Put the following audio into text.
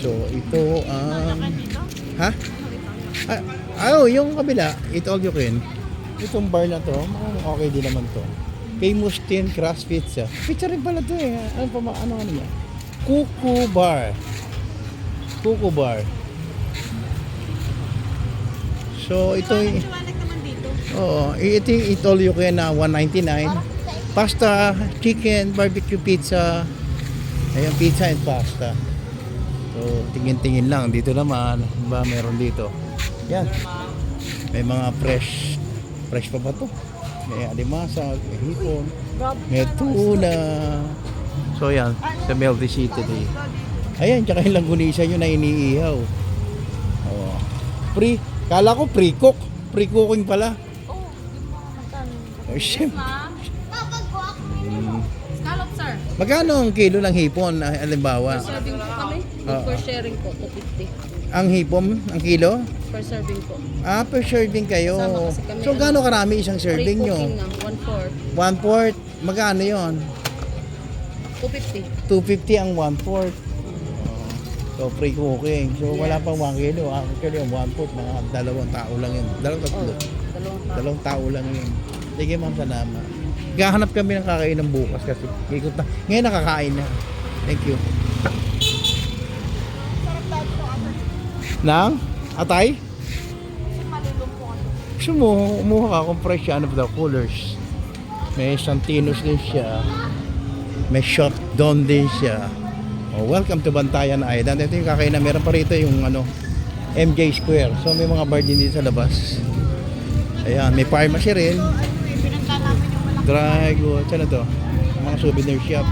So, ito ang... Ha? Yung kabila. Eat all you can. Itong bar na to, okay din naman to. Famous Thin Crust Pizza. Pizza rin pala to eh. Ano niya? Kuku Bar. Kuku Bar. So, ito yung... Oo, ito yung eat all you can na $1.99. Pasta, chicken, barbecue pizza. Ayan, pizza and pasta. So, tingin-tingin lang. Dito naman, ba meron dito? Yan. May mga fresh. Fresh pa ba to? May alimasag, may hipon, may tuna. So, yan. Sa Melty City today. Ayan, tsaka yung langgunisa nyo na iniihaw. Oh. Kala ko pre-cook. Pre-cooking pala. Oh, shit. Scallop, sir. Magkano ang kilo ng hipon, halimbawa? Per serving po kami. Per sharing po, 250. Ang hipon, ang kilo? Per serving po. Per serving kayo. Kasama kasi kami, So, gaano karami isang serving nyo? Pre-cooking ng 1/4. 1/4. Magkano yon? 250. 250 ang 1/4. So, pre-cooking. So, wala pang 1 kilo. Actually, ang 1/4, mga 2 tao lang yun. 2 tatlo. Dalawang 2 tao lang yun. Sige, ma'am, salamat. Gahanap kami ng kakainan bukas kasi ikot na. Ngayon nakakain na. Thank you. Nang? Atay? Gusto mo, umuha ka kung fresh yan of the coolers. May Santinos din siya. May Shot Don din siya. Oh, welcome to Bantayan Island. Ito yung kakainan. Meron pa rito yung MJ Square. So may mga bar din dito sa labas. Ayan, may pharmacy rin. Dry goods. Ano to? Mga souvenir shop.